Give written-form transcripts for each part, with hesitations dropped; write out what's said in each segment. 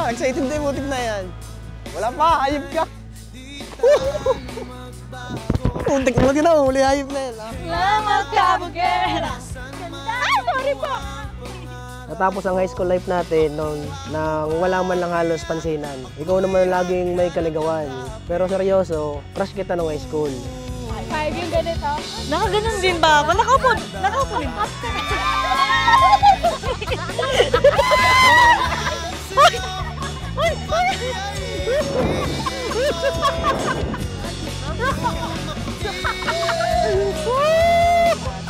pa. Excited na yung butik na yan. Wala pa, hayop ka. Butik mo din ako, huli hayop na yan. Salamat ka, Bugera! Ay, sorry po! Natapos ang high school life natin nang wala man lang halos pansinan. Ikaw naman laging may kaligawan. Pero seryoso, crush kita nung high school. 5 yung ganito. Nakaganon din ba ako? Nakaupo din.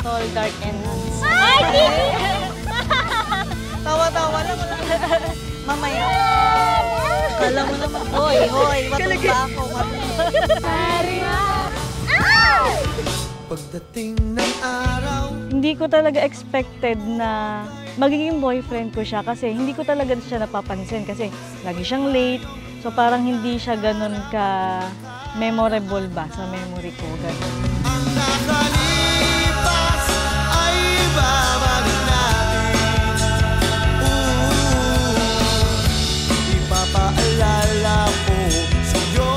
Tall, dark, and handsome. Tawa-tawa lang. Mamaya. Kala mo naman. Hoy, matunda ako. Pagdating ng araw, Hindi ko talaga expected na magiging boyfriend ko siya kasi hindi ko talaga siya napapansin kasi lagi siyang late. So parang hindi siya ganun ka memorable ba sa memory ko. Ganun. ang nakalipas ay babalik natin. Ipapaalala ko sa'yo.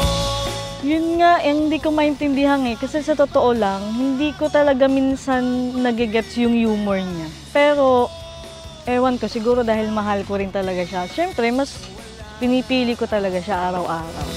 Yun nga, hindi ko maintindihan kasi sa totoo lang, hindi ko talaga minsan nagigets yung humor niya. Pero, ewan ko, siguro dahil mahal ko rin talaga siya. Siyempre, mas pinipili ko talaga siya araw-araw.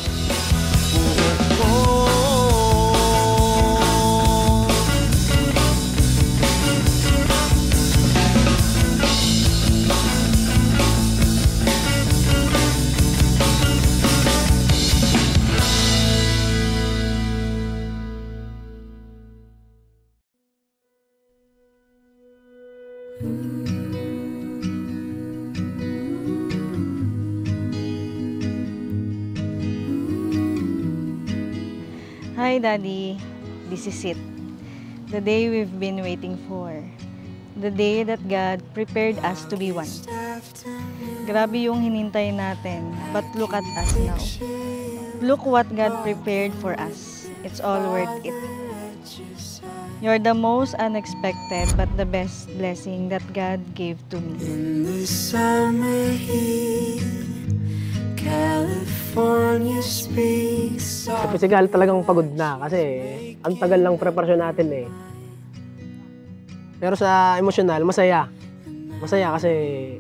Hi, Daddy. This is it. The day we've been waiting for. The day that God prepared us to be one. Grabe yung hinintay natin, but look at us now. Look what God prepared for us. It's all worth it. You're the most unexpected but the best blessing that God gave to me. In the summer heat, California speaks Sa physical talagang pagod na kasi ang tagal lang preparasyon natin eh. Pero sa emosyonal, masaya. Masaya kasi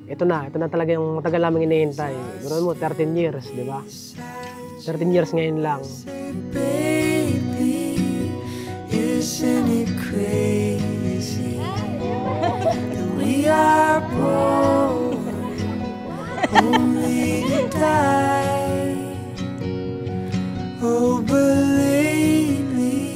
ito na talaga yung matagal namin hinihintay. Ganoon mo, 13 years, di ba? 13 years ngayon lang. baby, isn't it crazy that we are born only to die? Oh, but lately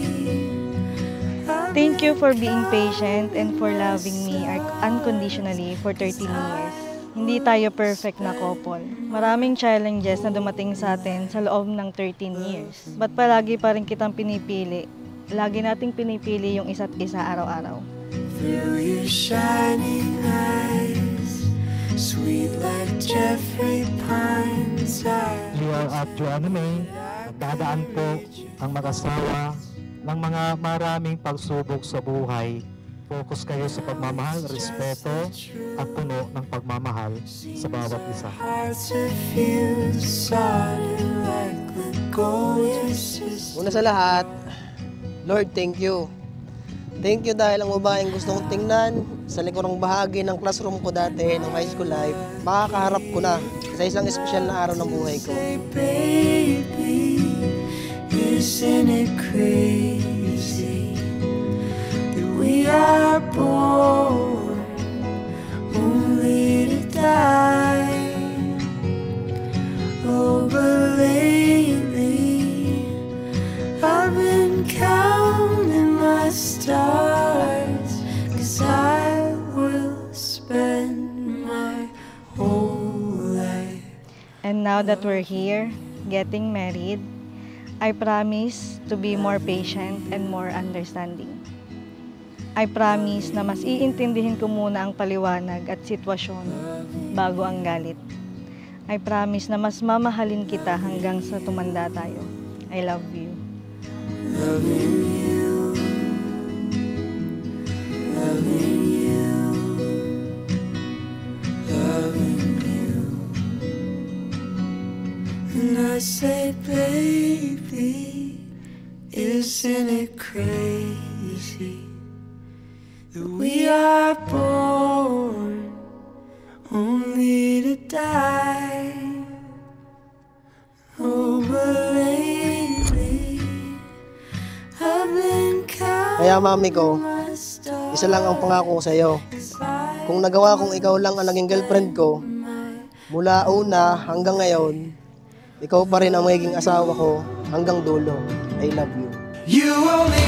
Thank you for being patient and for loving me unconditionally for 13 years. Hindi tayo perfect na couple. Maraming challenges na dumating sa atin sa loob ng 13 years. Ba't palagi pa rin kitang pinipili? Lagi nating pinipili yung isa't isa araw-araw. through your shining eyes, sweet like Jeffrey Pines eyes. You are after anime, dadaan po ang mag-asawa ng mga maraming pagsubok sa buhay. Focus kayo sa pagmamahal, respeto, at puno ng pagmamahal sa bawat isa. Hearts that feel solid like the gold resist. Una sa lahat, Lord, thank you. Thank you dahil ang babaeng gusto kong tingnan sa likurang bahagi ng classroom ko dati ng high school life, makakaharap ko na sa isang espesyal na araw ng buhay ko. Say, baby, isn't it crazy that we are born only to die? Oh, but lately I've been counting my stars, 'cause I will spend my whole life. And now that we're here, getting married, I promise to be more patient and more understanding. I promise na mas iintindihin ko muna ang paliwanag at sitwasyon bago ang galit. I promise na mas mamahalin kita hanggang sa tumanda tayo. I love you. Loving you, loving you, loving you. it, baby? Isn't it crazy that we are born only to die? Oh, but lately I've been Kaya mami ko, my stars. isa lang ang pangako ko sa'yo. Kung nagawa kong ikaw lang ang naging girlfriend ko, mula una hanggang ngayon, ikaw pa rin ang magiging asawa ko hanggang dulo. I love you. You only